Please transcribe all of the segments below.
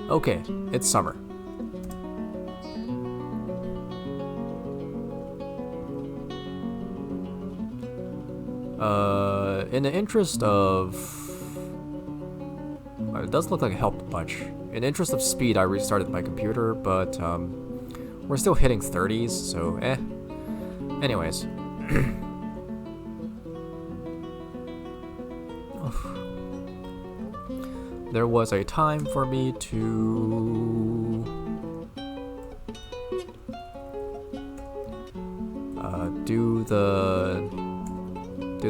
Okay, it's summer. In the interest of... It does look like it helped a bunch. In the interest of speed, I restarted my computer, but we're still hitting 30s, so eh. Anyways. There was a time for me to do the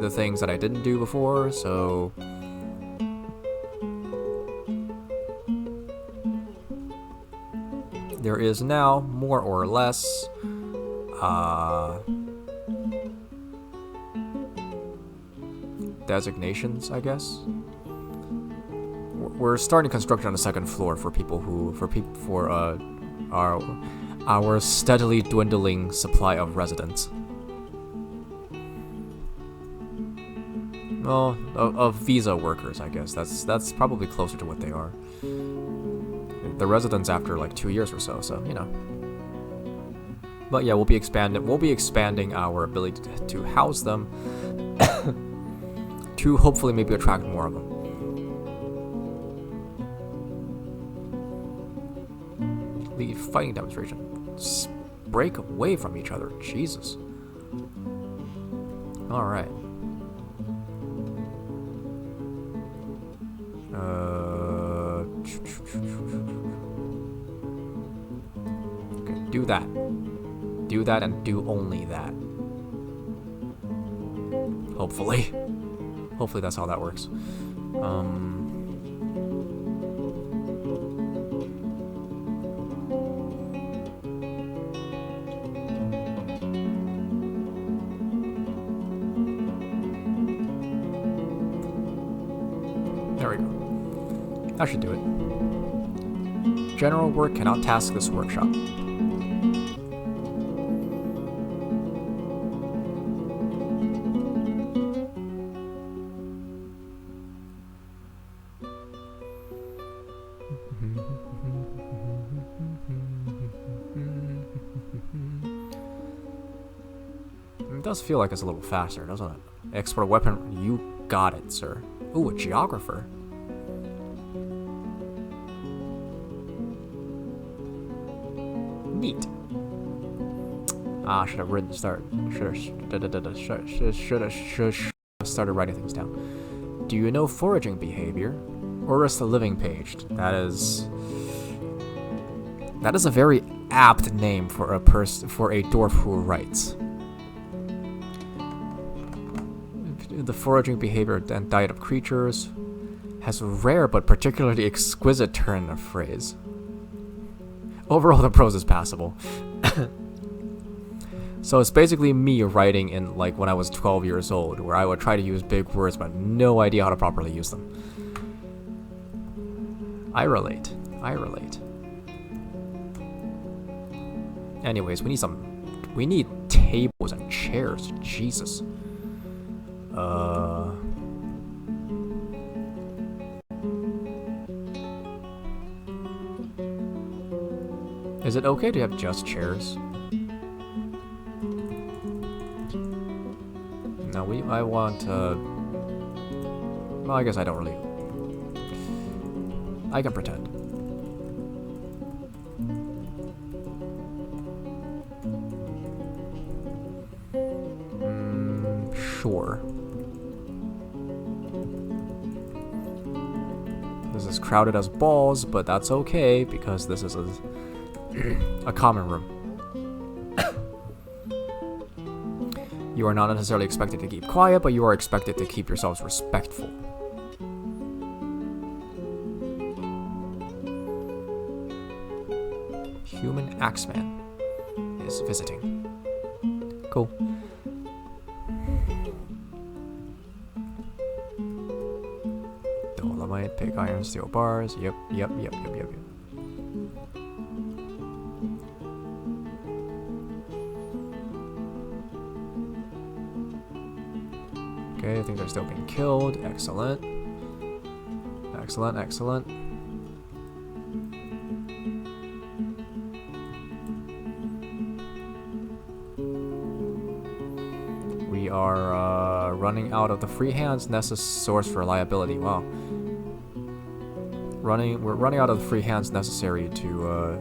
things that I didn't do before, so there is now more or less designations, I guess. We're starting construction on the second floor for people who, for our steadily dwindling supply of residents. Well, of visa workers, I guess. That's probably closer to what they are. The residents after like 2 years or so, you know. But yeah, we'll be expanding our ability to house them to hopefully maybe attract more of them. Lead fighting demonstration. Just break away from each other. Jesus. Alright. Okay, do that. Do that and do only that. Hopefully. Hopefully that's how that works. There we go. That should do it. General work cannot task this workshop. It does feel like it's a little faster, doesn't it? Export a weapon. You got it, sir. Ooh, a geographer. Neat. Ah, should have written start. Should have started writing things down. Do you know foraging behavior? Or is the living page? That is a very apt name for a dwarf who writes. The foraging behavior and diet of creatures has a rare but particularly exquisite turn of phrase. Overall, the prose is passable. So it's basically me writing in like when I was 12 years old, where I would try to use big words but no idea how to properly use them. I relate. Anyways, we need tables and chairs. Jesus. Is it okay to have just chairs? No, I want, well, I guess I don't really. I can pretend. Sure. This is crowded as balls, but that's okay because this is a common room. You are not necessarily expected to keep quiet, but you are expected to keep yourselves respectful. Human Axeman is visiting. Cool. Dolomite, pig iron, steel bars. Yep. Okay, I think they're still being killed. Excellent. are running out of the free hands necessary source for reliability. Wow. We're running out of the free hands necessary to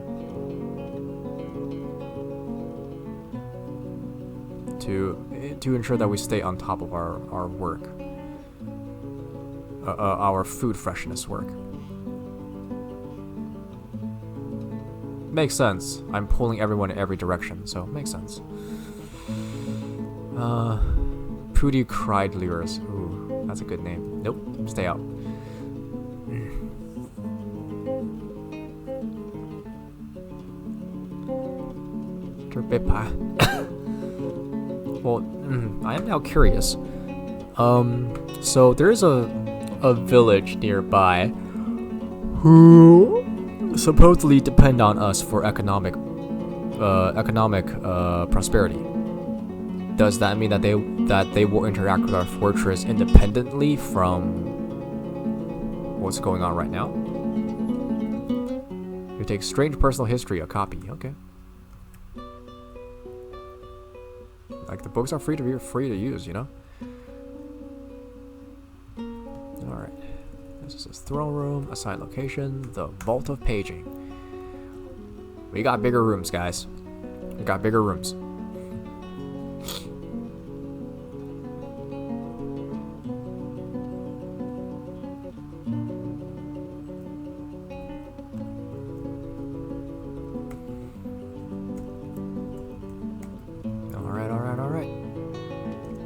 ensure that we stay on top of our work. Our food freshness work. Makes sense. I'm pulling everyone in every direction, so makes sense. Pooty cried lures. Ooh, that's a good name. Nope, stay out. Well, I am now curious. So there's a village nearby who supposedly depend on us for economic prosperity. Does that mean that they will interact with our fortress independently from what's going on right now? You take strange personal history, a copy. Okay. Like the books are free to use, you know. All right. This is his throne room. Assigned location: the Vault of Paging. We got bigger rooms, guys. We got bigger rooms.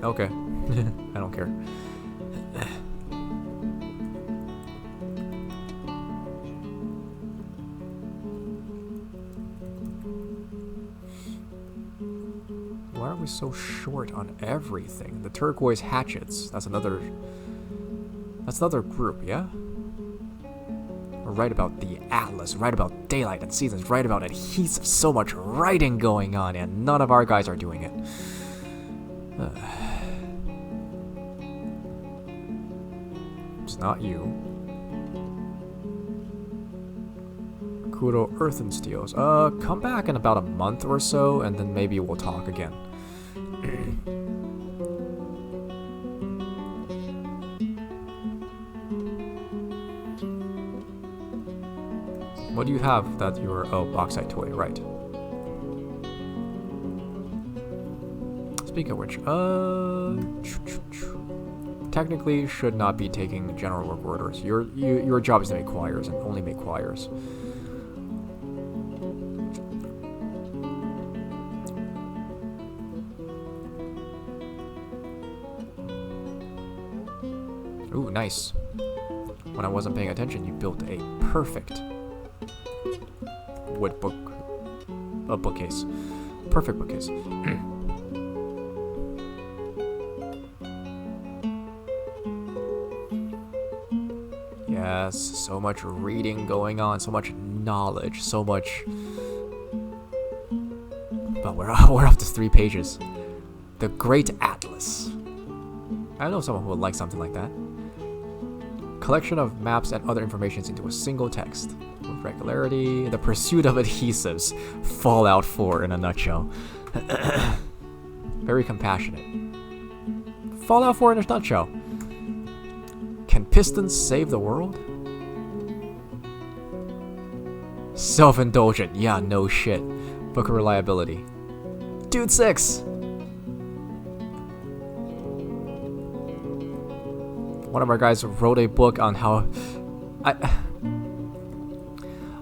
Okay. I don't care. Why are we so short on everything? The turquoise hatchets. That's another group, yeah? We're right about the Atlas, right about daylight and seasons, right about adhesive. So much writing going on, and none of our guys are doing it. It's not you. Kudo Earth and Steels. Come back in about a month or so, and then maybe we'll talk again. What do you have that you're... Oh, bauxite toy, right. Speaking of which, technically should not be taking general work orders. Your job is to make choirs and only make choirs. Ooh, nice. When I wasn't paying attention, you built a perfect wood bookcase. Perfect bookcase. Yes, so much reading going on, so much knowledge, so much... But we're up to 3 pages. The Great Atlas. I know someone who would like something like that. Collection of maps and other information into a single text. With regularity, the pursuit of adhesives. Fallout 4 in a nutshell. Very compassionate. Fallout 4 in a nutshell. Can pistons save the world? Self-indulgent. Yeah, no shit. Book of reliability. Dude 6! One of our guys wrote a book on how...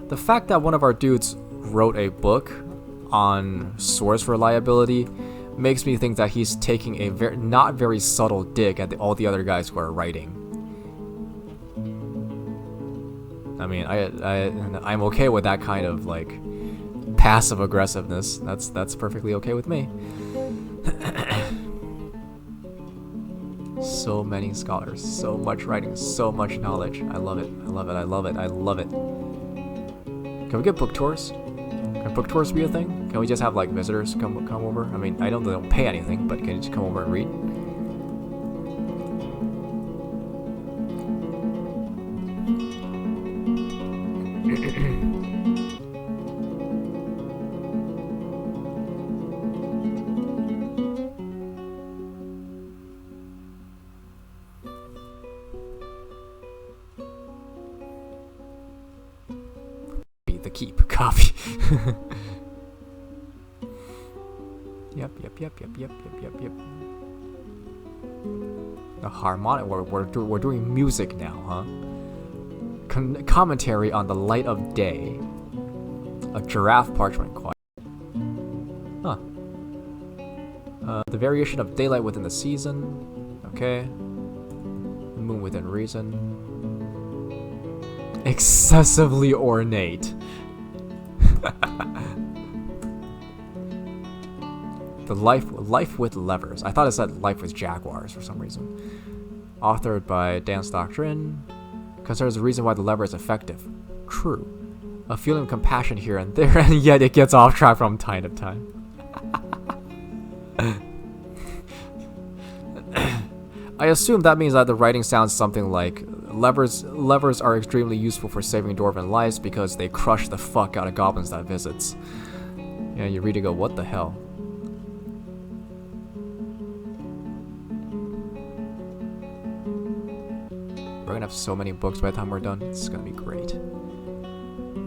The fact that one of our dudes wrote a book on source reliability makes me think that he's taking a not very subtle dig at all the other guys who are writing. I mean, I'm okay with that kind of like passive aggressiveness. That's perfectly okay with me. So many scholars, so much writing, so much knowledge. I love it. I love it. I love it. I love it. Can we get book tours? Can book tours be a thing? Can we just have like visitors come over? I mean, I know they don't pay anything, but can you just come over and read? keep. Copy. Yep. The harmonic. We're doing music now, huh? Commentary on the light of day. A giraffe parchment quiet. Huh. The variation of daylight within the season. Okay. The moon within reason. Excessively ornate. The life with levers. I thought it said life with jaguars for some reason. Authored by Dan Doctrine. Considers the reason why the lever is effective. True. A feeling of compassion here and there, and yet it gets off track from time to time. I assume that means that the writing sounds something like levers are extremely useful for saving dwarven lives because they crush the fuck out of goblins that visits. Yeah, you read and go, what the hell? We're gonna have so many books by the time we're done. It's gonna be great.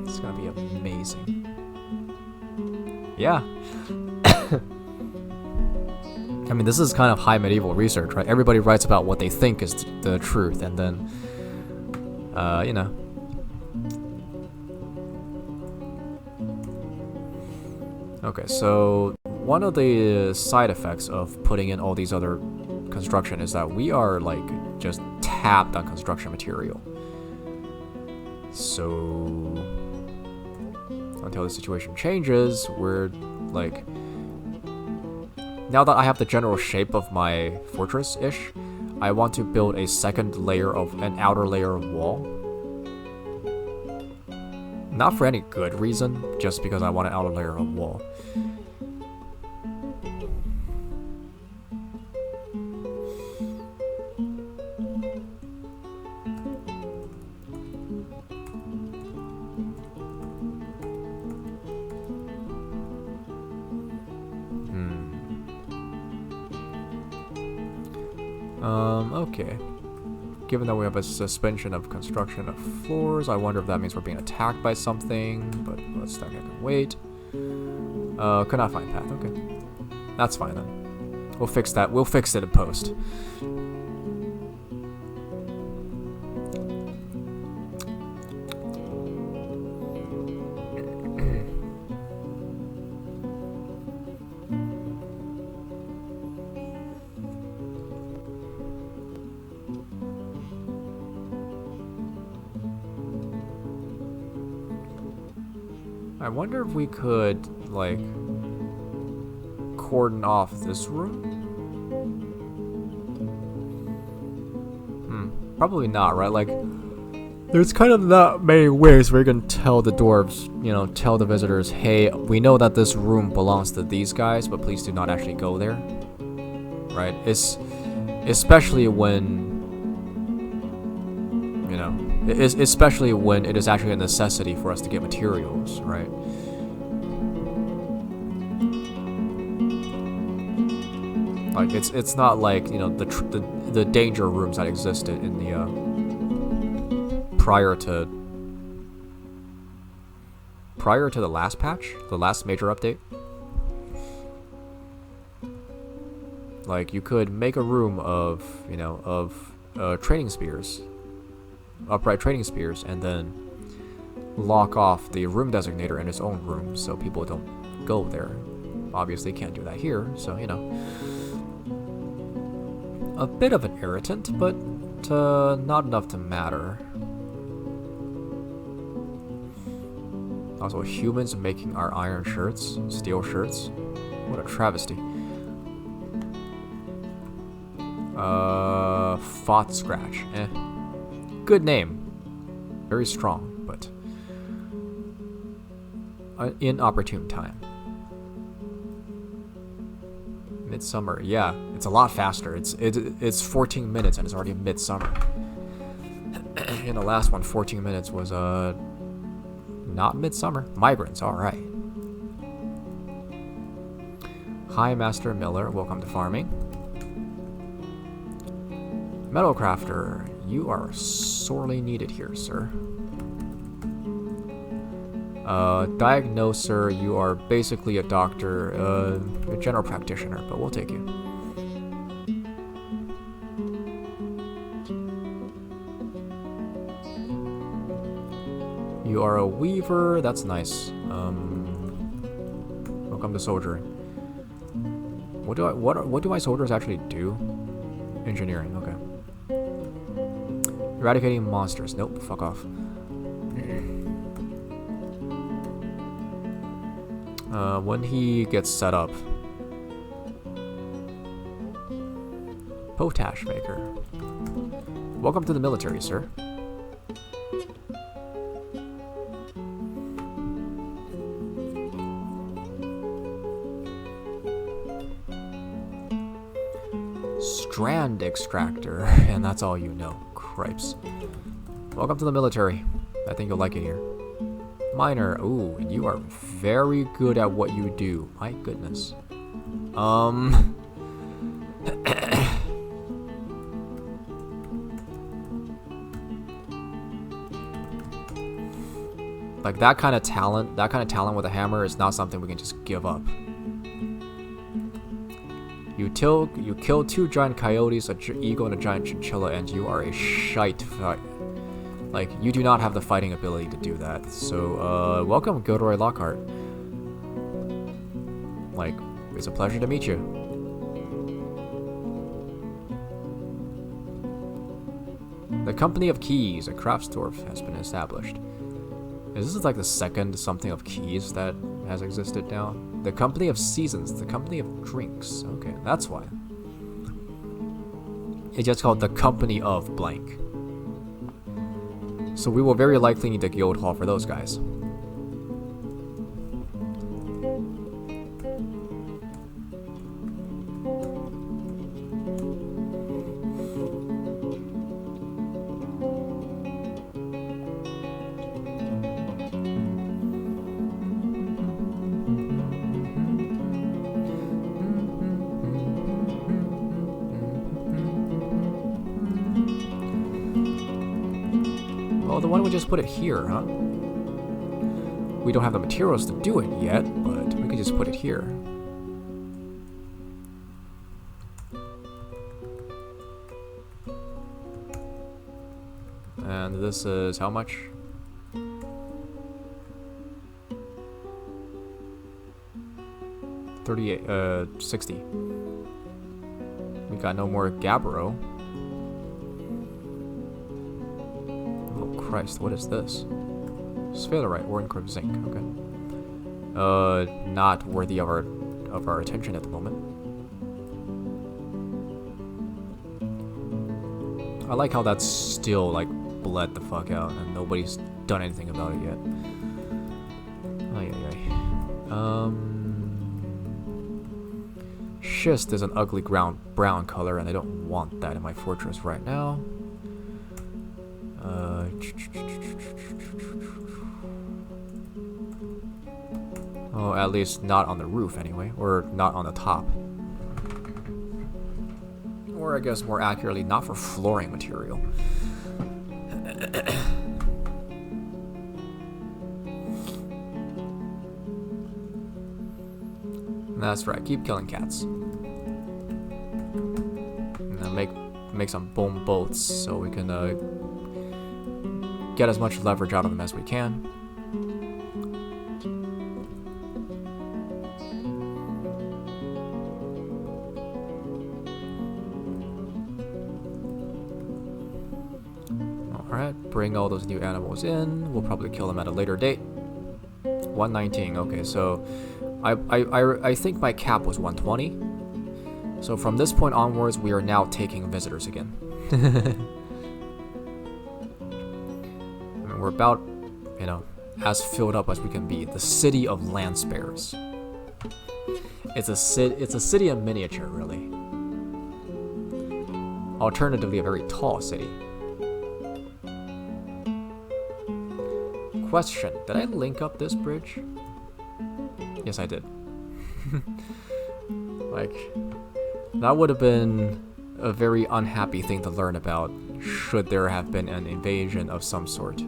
It's gonna be amazing. Yeah. I mean, this is kind of high medieval research, right? Everybody writes about what they think is the truth, and then, you know. Okay, so one of the side effects of putting in all these other construction is that we are, like, just tapped on construction material. So until the situation changes, we're like, now that I have the general shape of my fortress-ish, I want to build a second layer of an outer layer of wall. Not for any good reason, just because I want an outer layer of wall. Okay. Given that we have a suspension of construction of floors, I wonder if that means we're being attacked by something, but let's not gonna wait. Could not find path, okay. That's fine then. We'll fix that. We'll fix it in post. I wonder if we could, like, cordon off this room? Probably not, right? Like, there's kind of not many ways where you can tell the dwarves, you know, tell the visitors, hey, we know that this room belongs to these guys, but please do not actually go there. Right? It's especially when, you know, especially when it is actually a necessity for us to get materials, right? Like, it's not like, you know, the danger rooms that existed in the prior to the last patch, the last major update. Like, you could make a room of, you know, of training spears, upright training spears, and then lock off the room designator in its own room so people don't go there. Obviously can't do that here, so, you know. A bit of an irritant, but not enough to matter. Also, humans making our iron shirts, steel shirts. What a travesty. Fought Scratch. Good name. Very strong, but inopportune time. Midsummer, yeah, it's a lot faster. It's 14 minutes and it's already midsummer. In the last one, 14 minutes was not midsummer. Migrants, all right. Hi, Master Miller. Welcome to farming. Metalcrafter, you are sorely needed here, sir. Diagnoser, you are basically a doctor, a general practitioner, but we'll take you. You are a weaver, that's nice. Welcome to soldiering. What do my soldiers actually do? Engineering, okay. Eradicating monsters. Nope, fuck off. When he gets set up. Potash maker. Welcome to the military, sir. Strand extractor, and that's all you know. Cripes. Welcome to the military. I think you'll like it here. Miner. Ooh, you are very good at what you do. My goodness. Like that kind of talent with a hammer is not something we can just give up. You kill 2 giant coyotes, an eagle, and a giant chinchilla, and you are a shite fight. Like, you do not have the fighting ability to do that. So, welcome, Gilderoy Lockhart. Like, it's a pleasure to meet you. The Company of Keys, a Craftsdorf, has been established. Is this like the second something of keys that has existed now? The Company of Seasons, the Company of Drinks. Okay, that's why. It's just called the Company of Blank. So we will very likely need a guild hall for those guys. Well, why don't we just put it here, huh? We don't have the materials to do it yet, but we could just put it here. And this is how much? $38, 60. We got no more Gabbro. Christ, what is this? Sphalerite, ore and crimson zinc. Okay. Not worthy of our attention at the moment. I like how that's still like bled the fuck out and nobody's done anything about it yet. Ay ay ay. Schist is an ugly brown color, and I don't want that in my fortress right now. Oh, at least not on the roof anyway, or not on the top. Or I guess more accurately, not for flooring material. That's right, keep killing cats. And then make some bone bolts so we can get as much leverage out of them as we can. Alright, bring all those new animals in. We'll probably kill them at a later date. 119, okay, so I think my cap was 120. So from this point onwards, we are now taking visitors again. We're about, you know, as filled up as we can be. The city of Lancebears. It's a city in miniature, really. Alternatively, a very tall city. Question: did I link up this bridge? Yes, I did. Like, that would have been a very unhappy thing to learn about should there have been an invasion of some sort.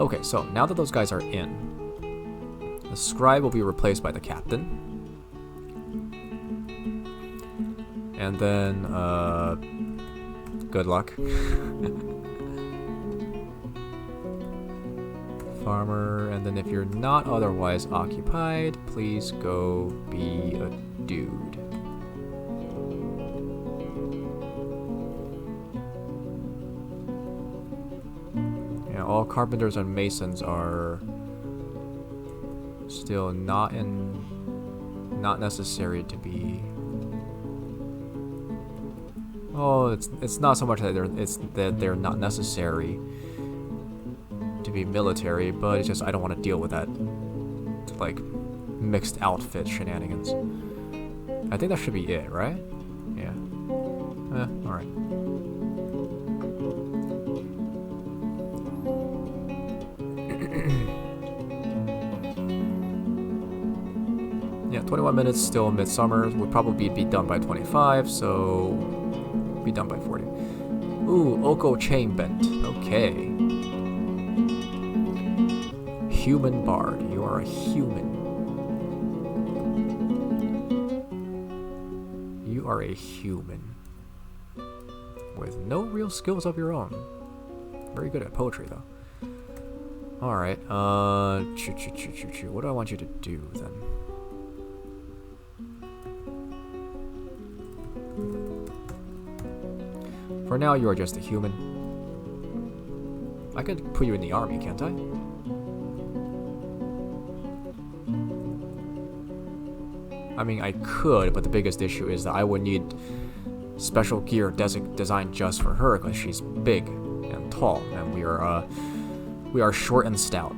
Okay, so now that those guys are in, the scribe will be replaced by the captain. And then, good luck. Farmer, and then if you're not otherwise occupied, please go be a dude. Yeah, all carpenters and masons are still not necessary to be. Oh, it's not so much that they're not necessary to be military, but it's just I don't want to deal with that like mixed outfit shenanigans. I think that should be it, right? Yeah. All right. Yeah, 21 minutes still midsummer. Would probably be done by 25, so be done by 40. Ooh, Oko chain bent. Okay. Human bard. You are a human. You are a human. With no real skills of your own. Very good at poetry, though. Alright, What do I want you to do, then? For now, you are just a human. I could put you in the army, can't I? I mean, I could, but the biggest issue is that I would need special gear designed just for her because she's big and tall, and we are short and stout.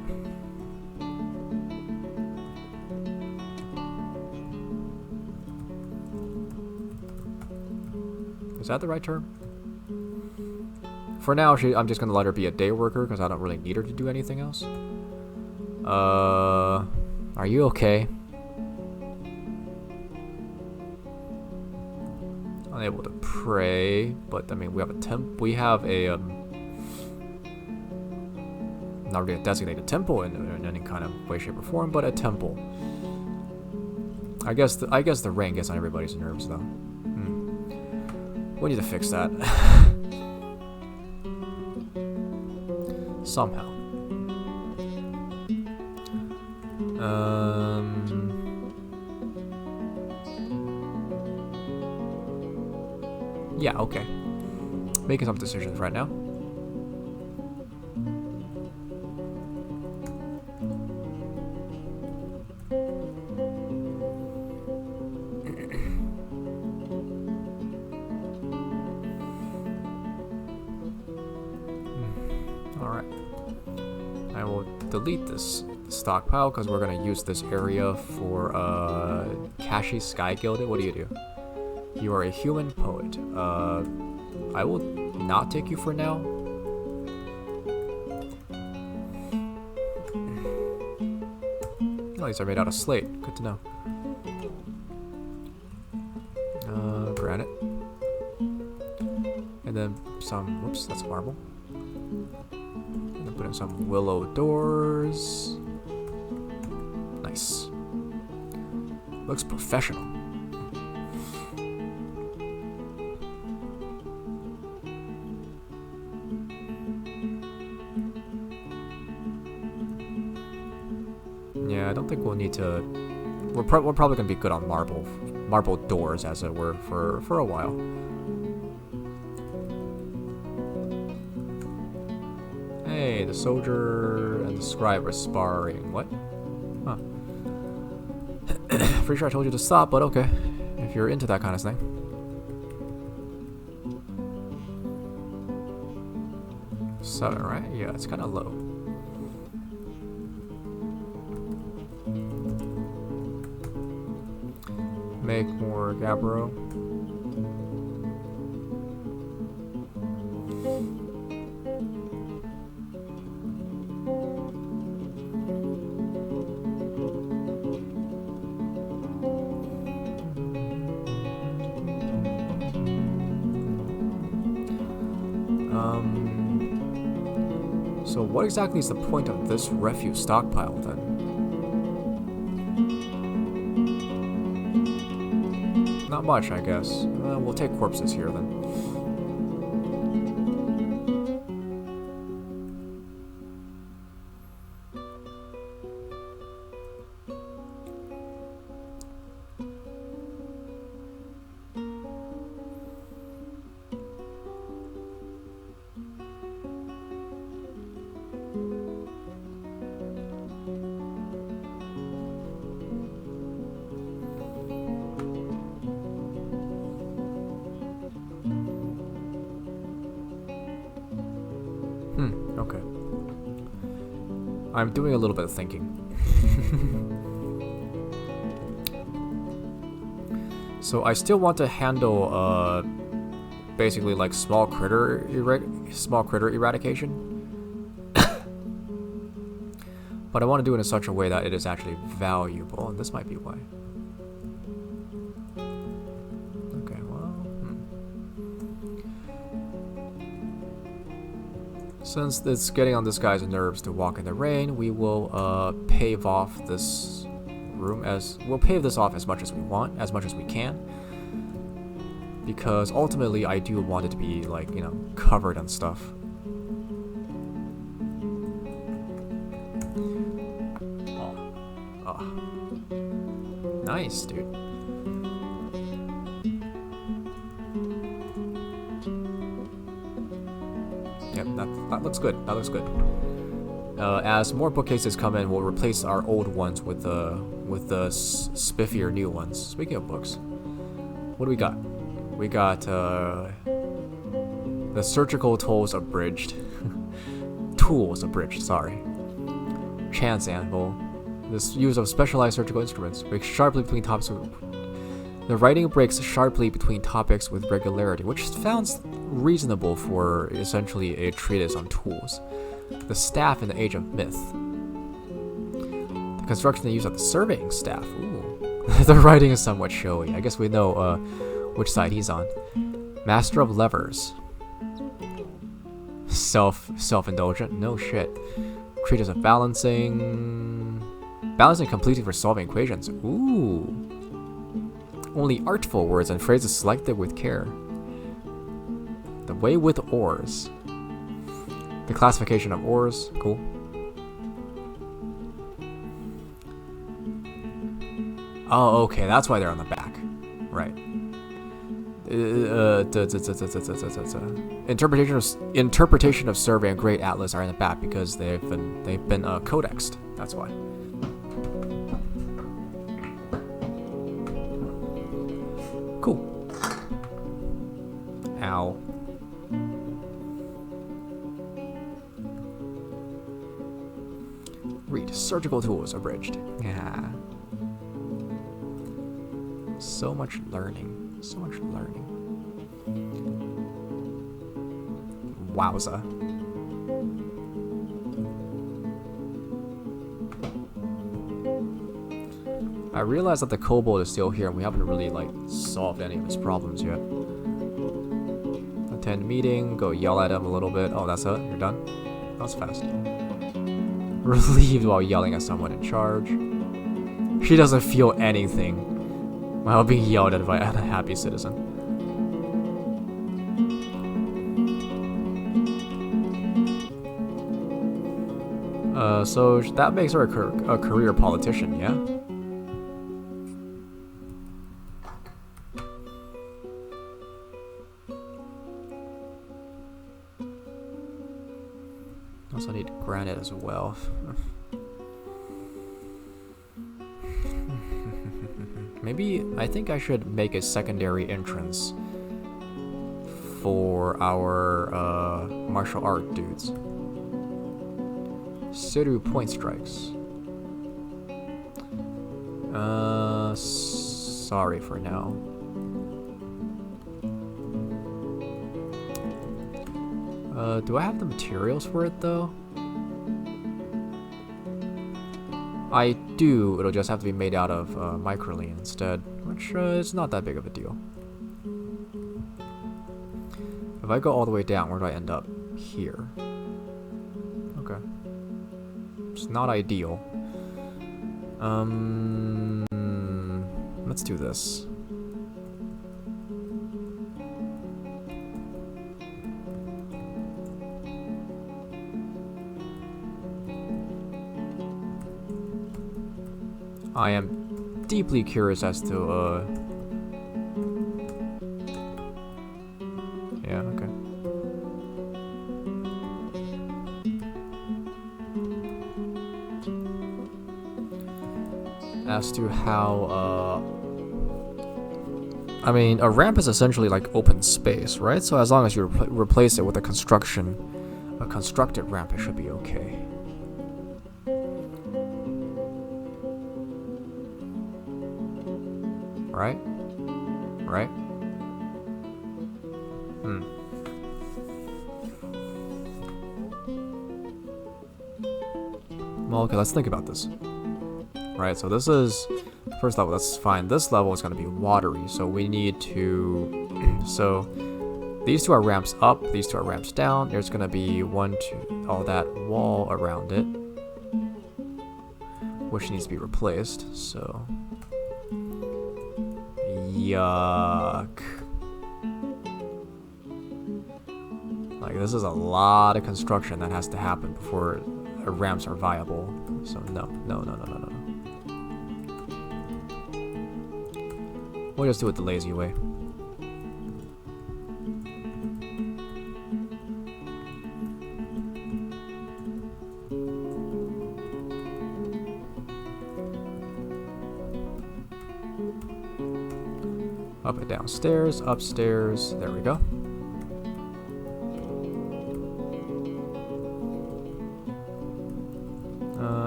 Is that the right term? For now, I'm just gonna let her be a day worker because I don't really need her to do anything else. Are you okay? Unable to pray, but I mean, we have a not really a designated temple in any kind of way, shape, or form, but a temple. I guess the rain gets on everybody's nerves, though. We need to fix that. Somehow. Yeah, okay. Making some decisions right now. Alright. I will delete this stockpile because we're going to use this area for Kashi Sky Gilded. What do you do? You are a human poet. I will not take you for now. Oh, these are made out of slate. Good to know. Granite. And then some, whoops, that's marble. And then put in some willow doors. Nice. Looks professional. Yeah, I don't think we'll need to. We're probably gonna be good on marble doors, as it were, for a while. Hey, the soldier and the scribe are sparring. What? Huh. Pretty sure I told you to stop, but okay. If you're into that kind of thing. Seven, right? Yeah, it's kind of low. Make more gabbro. So what exactly is the point of this refuse stockpile then? Not much, I guess. We'll take corpses here then. Okay. I'm doing a little bit of thinking. So I still want to handle, basically like small critter eradication. But I want to do it in such a way that it is actually valuable, and this might be why. Okay, well... Since it's getting on this guy's nerves to walk in the rain, we will pave off this room we'll pave this off as much as we want, as much as we can. Because ultimately I do want it to be like, you know, covered and stuff. Oh. Nice, dude. Yep, that looks good. That looks good. As more bookcases come in, we'll replace our old ones with the spiffier new ones. Speaking of books, what do we got? We got the surgical tools abridged. Tools abridged. Sorry. Chance anvil. This use of specialized surgical instruments breaks sharply between topics. The writing breaks sharply between topics with regularity, which sounds reasonable for essentially a treatise on tools. The staff in the age of myth. The construction and use of the surveying staff. Ooh. The writing is somewhat showy. I guess we know which side he's on. Master of levers. Self-indulgent. No shit. Treatise of balancing. Balancing completely for solving equations. Ooh. Only artful words and phrases selected with care. The way with oars. The classification of ores. Cool. Oh, okay. That's why they're on the back. Right. Interpretation of survey and Great Atlas are in the back because they've been codexed. That's why. Cool. Ow. Read surgical tools abridged. Yeah. So much learning. So much learning. Wowza. I realize that the kobold is still here and we haven't really like solved any of his problems yet. Attend meeting, go yell at him a little bit. Oh, that's it? You're done? That was fast. Relieved while yelling at someone in charge. She doesn't feel anything while being yelled at by a happy citizen. So that makes her a career politician, yeah? Also need granite as well. Maybe I think I should make a secondary entrance for our martial art dudes. Siru point strikes. Sorry for now. Do I have the materials for it though? I do, it'll just have to be made out of microline instead, which is not that big of a deal. If I go all the way down, where do I end up? Here. It's not ideal. Let's do this. I am deeply curious as to, yeah, okay. As to how, I mean, a ramp is essentially like open space, right? So as long as you replace it with a constructed ramp, it should be okay. Right? Right? Well, okay, let's think about this. Right, so this is first level, that's fine. This level is going to be watery, so we need to... So, these two are ramps up, these two are ramps down. There's going to be all that wall around it, which needs to be replaced, so... Yuck. Like, this is a lot of construction that has to happen before ramps are viable. So, no. We'll just do it the lazy way. Up and downstairs, upstairs, there we go.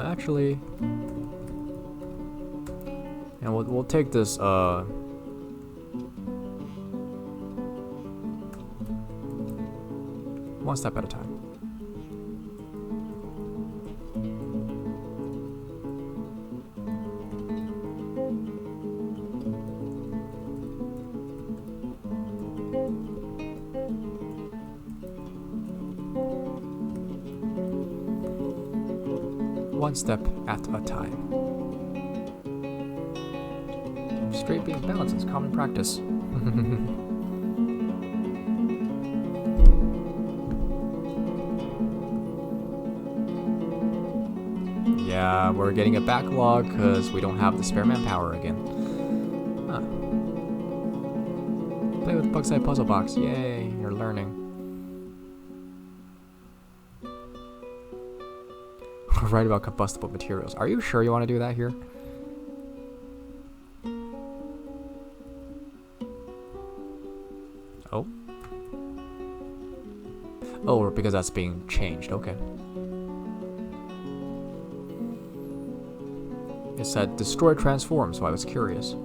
Actually, and we'll take this one step at a time. One step at a time. Straight beam balance is common practice. Yeah, we're getting a backlog because we don't have the spare manpower again. Huh. Play with Bugside Puzzle Box. Yay, you're learning. Write about combustible materials. Are you sure you want to do that here? Oh. Oh, because that's being changed. Okay. It said destroy transform, so I was curious.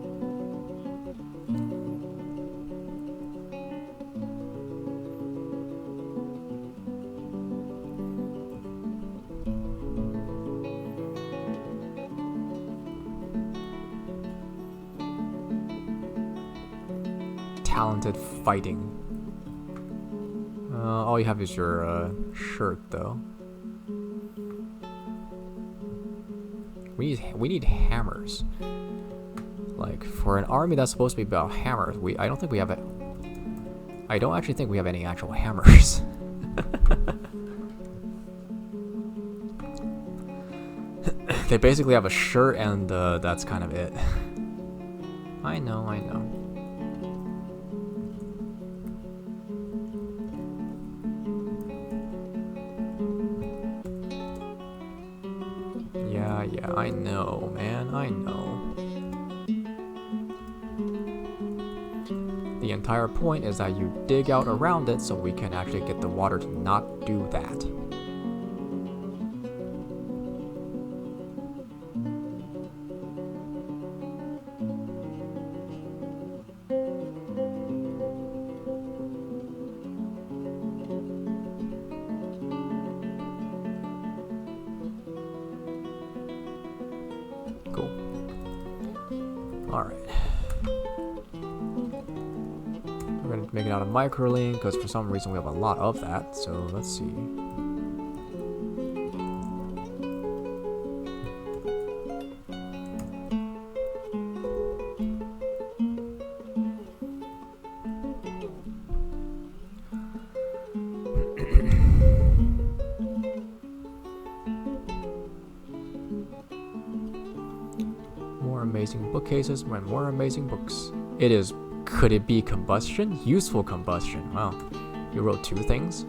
Talented fighting. All you have is your shirt, though. We need hammers. Like, for an army that's supposed to be about hammers, I don't think we have it. I don't actually think we have any actual hammers. They basically have a shirt and that's kind of it. I know. Yeah, I know, man, I know. The entire point is that you dig out around it so we can actually get the water to not do that. Cool. Alright. We're going to make it out of microlink because for some reason we have a lot of that. So let's see. amazing bookcases and more amazing books. It is. Could it be combustion? Useful combustion. Wow. You wrote 2 things.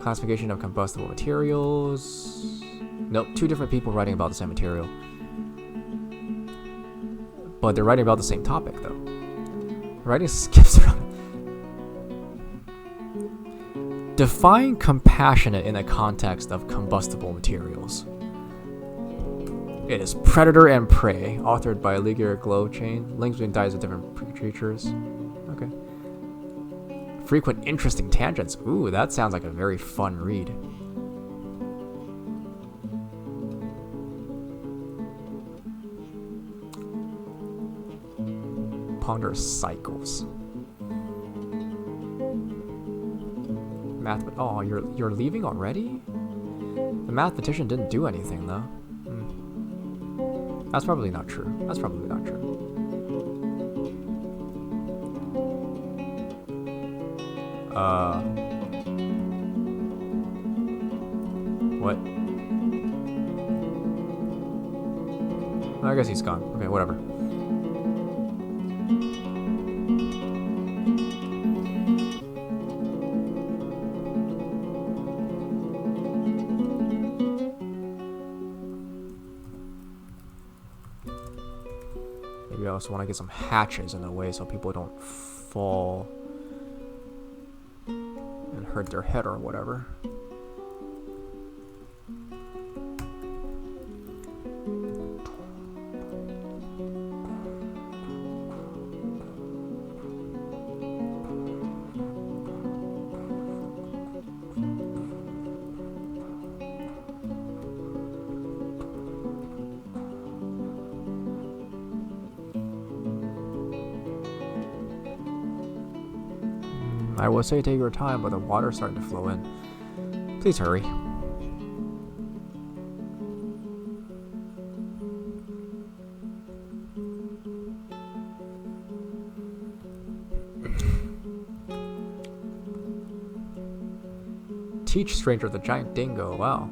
Classification of combustible materials. Nope, 2 different people writing about the same material. But they're writing about the same topic, though. Writing skips around. Define compassionate in the context of combustible materials. It is Predator and Prey, authored by Ligier Glowchain. Links between diets of different creatures. Okay. Frequent interesting tangents. Ooh, that sounds like a very fun read. Ponder cycles. Oh, you're leaving already? The mathematician didn't do anything though. That's probably not true. That's probably not true. What? I guess he's gone. Okay, whatever. Maybe I also want to get some hatches in the way so people don't fall and hurt their head or whatever. I will say take your time, but the water's starting to flow in. Please hurry. Teach stranger the giant dingo. Wow.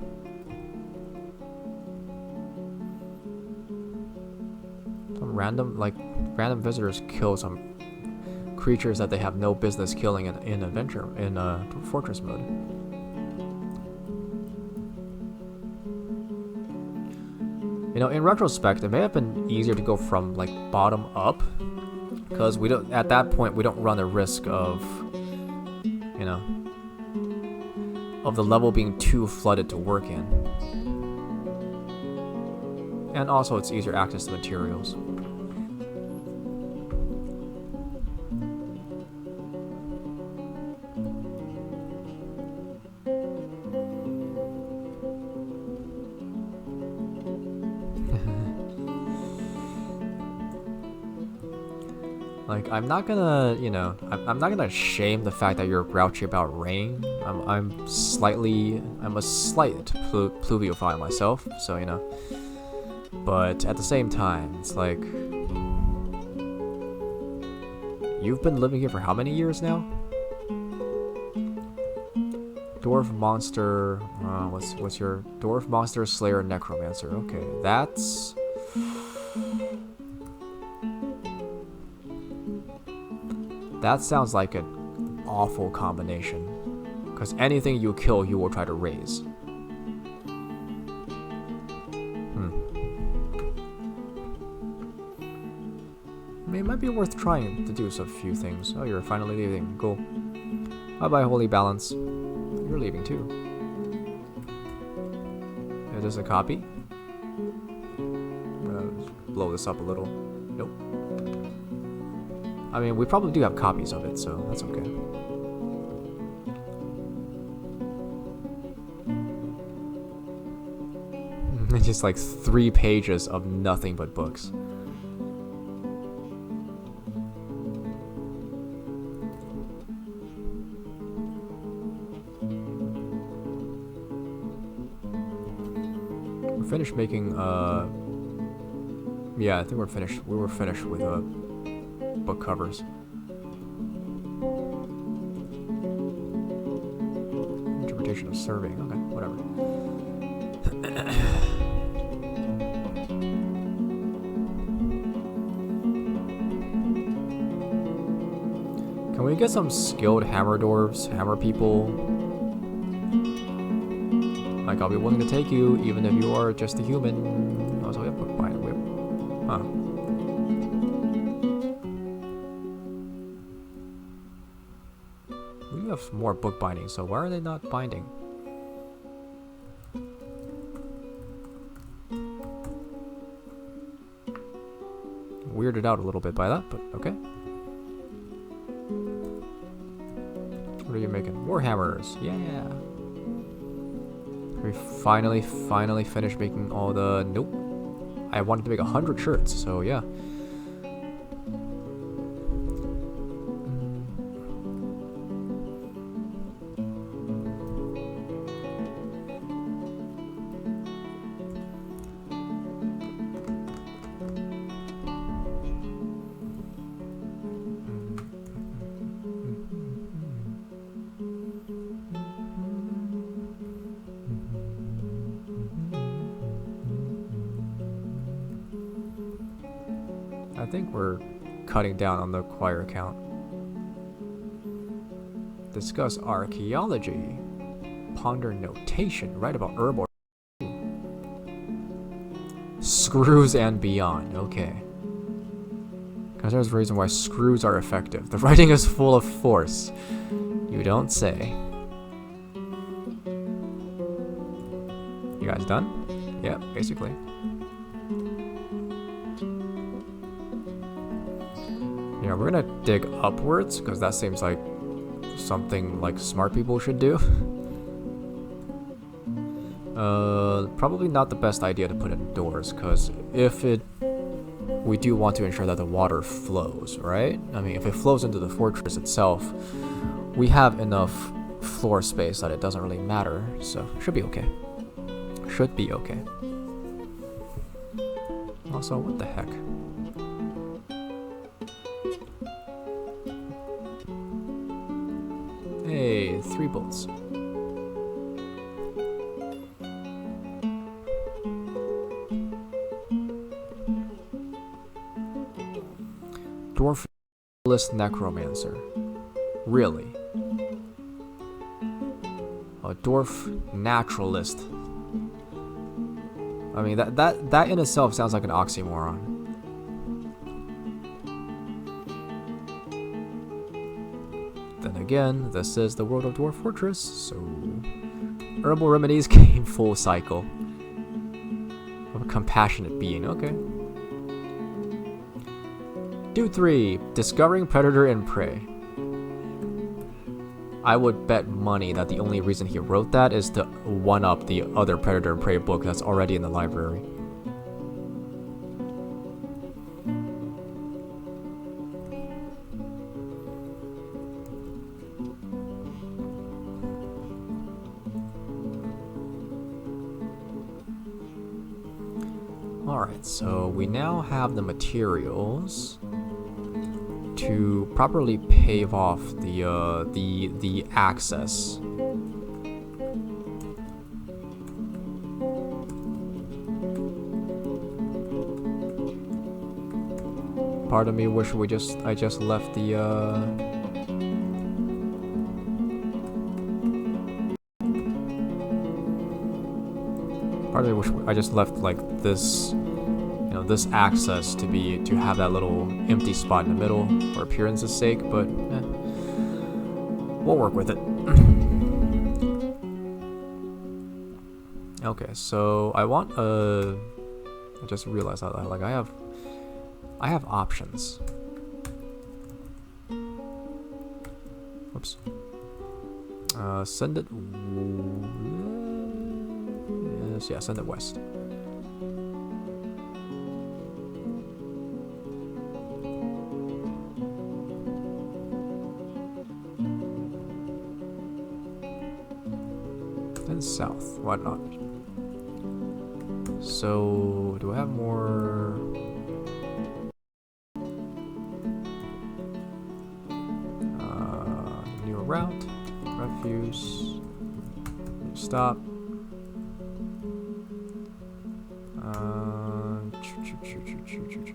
Some random visitors kill some creatures that they have no business killing in adventure in fortress mode. You know, in retrospect, it may have been easier to go from like bottom up, because we don't at that point we don't run the risk of, you know, of the level being too flooded to work in, and also it's easier access to materials. Like, I'm not gonna, you know, I'm not gonna shame the fact that you're grouchy about rain. I'm a slight pluviophile myself, so, you know. But at the same time, it's like, you've been living here for how many years now? Dwarf monster, what's your dwarf monster slayer necromancer? Okay, that's. That sounds like an awful combination, because anything you kill, you will try to raise. I mean, it might be worth trying to do a few things. Oh, you're finally leaving. Cool. Bye-bye, Holy Balance. You're leaving too. Is this a copy? I'm gonna blow this up a little. Nope. I mean, we probably do have copies of it, so that's okay. Just like 3 pages of nothing but books. We're finished making, yeah, I think we're finished. We were finished with, book covers. Interpretation of surveying. Okay, whatever. we get some skilled hammer dwarves, hammer people? Like, I'll be willing to take you, even if you are just a human. Also, we have bookbinding. Huh. We have more bookbinding, so why are they not binding? Weirded out a little bit by that, but okay. What are you making? More hammers, yeah. We finally finished making all the... Nope. I wanted to make 100 shirts, so yeah. I think we're cutting down on the choir count. Discuss archaeology. Ponder notation. Write about herbal. Screws and beyond. Okay. Because there's a reason why screws are effective. The writing is full of force. You don't say. You guys done? Yeah, basically. Yeah, we're gonna dig upwards, because that seems like something like smart people should do. Probably not the best idea to put it indoors, because we do want to ensure that the water flows, right? I mean, if it flows into the fortress itself, we have enough floor space that it doesn't really matter, so should be okay. Should be okay. Also, what the heck? Hey, 3 bolts. Dwarf necromancer. Really? A dwarf naturalist. I mean, that in itself sounds like an oxymoron. Then again, this is the world of Dwarf Fortress, so herbal remedies came full cycle. Of a compassionate being, okay. Dude 3, discovering predator and prey. I would bet money that the only reason he wrote that is to one-up the other predator and prey book that's already in the library. Alright, so we now have the materials to properly pave off the access. Part of me wish I just left the part of me wish I just left like this, this access to have that little empty spot in the middle for appearance's sake, but we'll work with it. Okay, so I just realized that like I have options. Whoops. Send it. Yes, yeah, send it west. Then south. Why not? So, do I have more? New route, refuse, stop.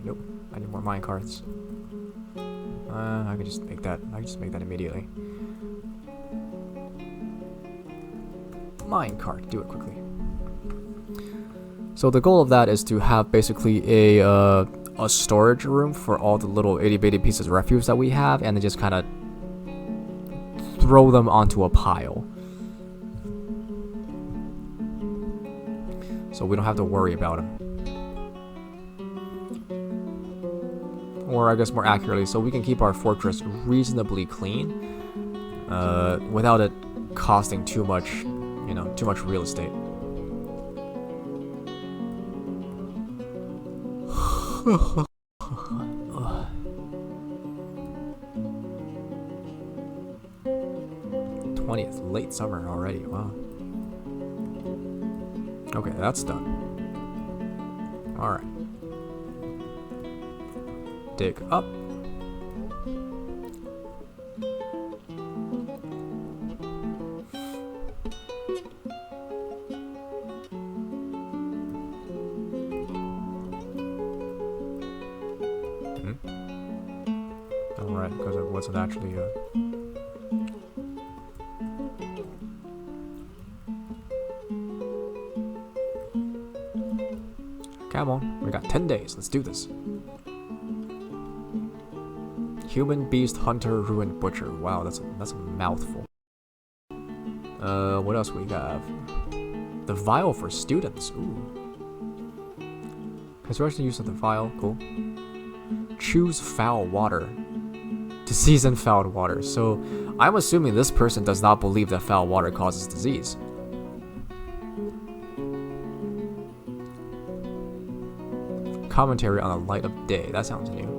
Nope, I need more minecarts. I can just make that. I can just make that immediately. Minecart. Do it quickly. So the goal of that is to have basically a storage room for all the little itty bitty pieces of refuse that we have, and then just kind of throw them onto a pile. So we don't have to worry about them. Or I guess more accurately, so we can keep our fortress reasonably clean without it costing too much, you know, too much real estate. Late summer already, wow. Okay, that's done. Alright. Dig up. Alright, because it wasn't actually Come on, we got 10 days. Let's do this. Human, beast, hunter, ruin, butcher. Wow, that's a mouthful. What else we have? The vial for students. Ooh. Construction use of the vial. Cool. Choose foul water. Disease and foul water. So, I'm assuming this person does not believe that foul water causes disease. Commentary on the light of day. That sounds new.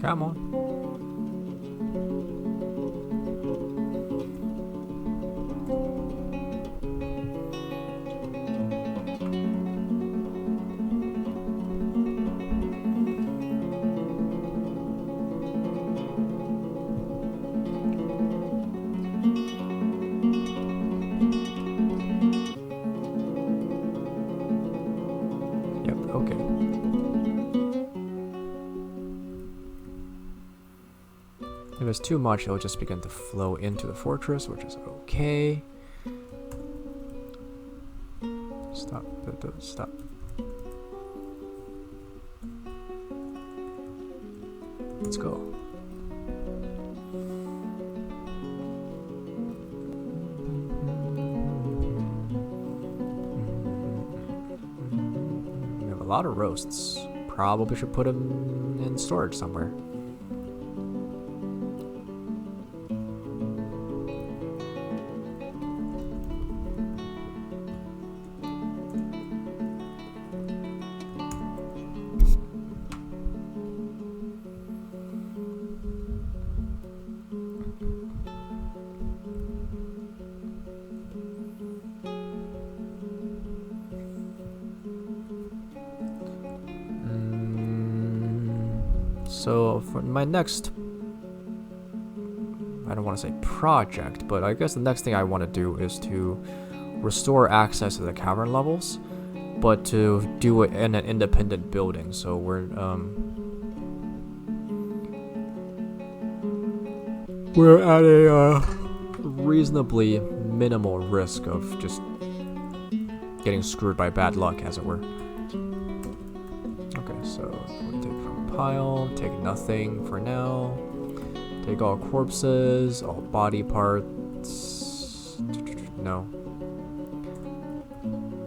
Come on. Yep, okay. If it's too much, it'll just begin to flow into the fortress, which is okay. Stop. Stop. Let's go. We have a lot of roasts. Probably should put them in storage somewhere. So for my next, I don't want to say project, but I guess the next thing I want to do is to restore access to the cavern levels, but to do it in an independent building. So we're at a reasonably minimal risk of just getting screwed by bad luck, as it were. Okay, so we take from pile, take nothing for now. Take all corpses, all body parts. No.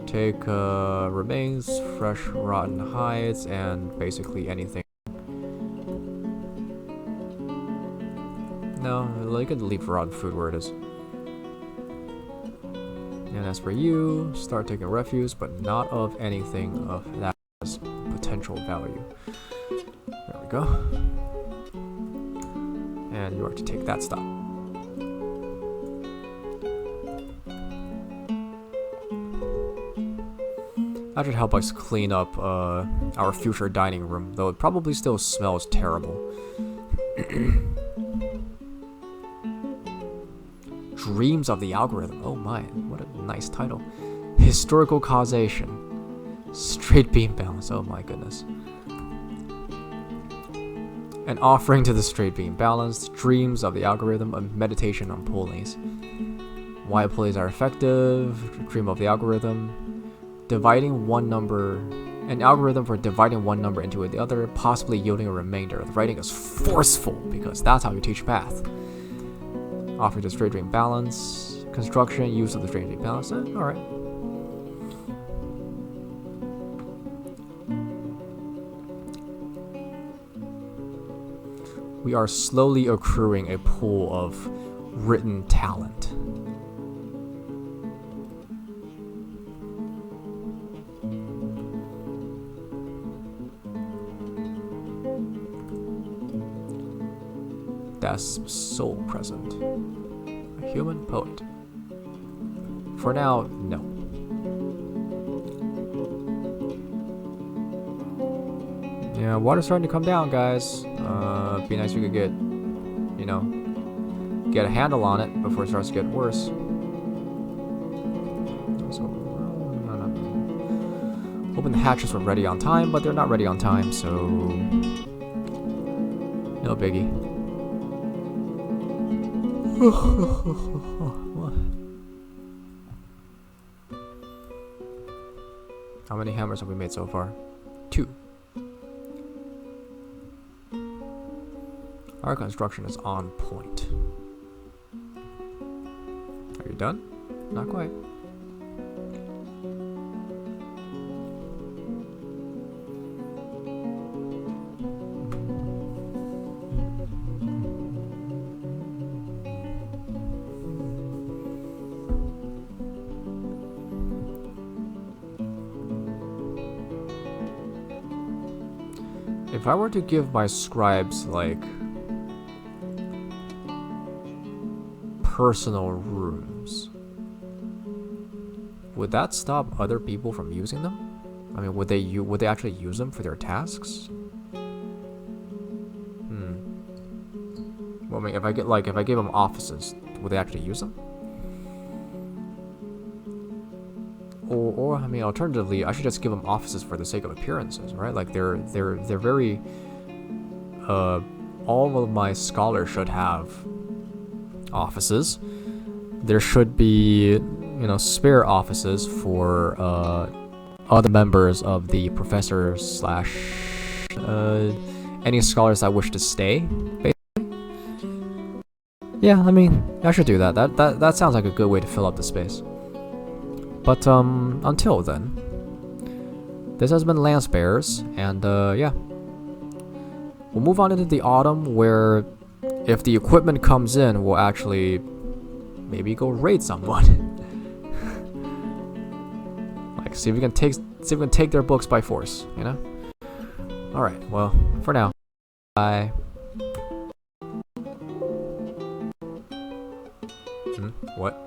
Take remains, fresh rotten hides, and basically anything. No, you can leave rotten food where it is. And as for you, start taking refuse, but not of anything of that has potential value. There we go. make that stop. That should help us clean up our future dining room, though it probably still smells terrible. Dreams of the Algorithm. Oh my, what a nice title. Historical Causation. Straight beam balance. Oh my goodness. An offering to the straight beam balance. Dreams of the Algorithm. A meditation on pulleys. Why pulleys are effective. Dream of the Algorithm. Dividing one number. An algorithm for dividing one number into the other, possibly yielding a remainder. The writing is forceful because that's how you teach math. Offering to straight beam balance. Construction. Use of the straight beam balance. Alright. We are slowly accruing a pool of written talent. That's soul present. A human poet. For now, no. Yeah, water's starting to come down, guys. Be nice if we could get, you know, get a handle on it before it starts to get worse. So, hoping the hatches were ready on time, but they're not ready on time, so no biggie. How many hammers have we made so far? 2. Our construction is on point. Are you done? Not quite. If I were to give my scribes, like, personal rooms, would that stop other people from using them? I mean, would they actually use them for their tasks? Well, I mean, if I gave them offices, would they actually use them? Or I mean, alternatively, I should just give them offices for the sake of appearances, right? Like they're very. All of my scholars should have offices. There should be, you know, spare offices for other members of the professor slash any scholars that wish to stay. Basically, yeah. I mean, I should do that. That sounds like a good way to fill up the space. But until then, this has been Lancebears, and yeah, we'll move on into the autumn where, if the equipment comes in, we'll actually maybe go raid someone. Like, see if we can take their books by force, you know? All right. Well, for now, bye. What?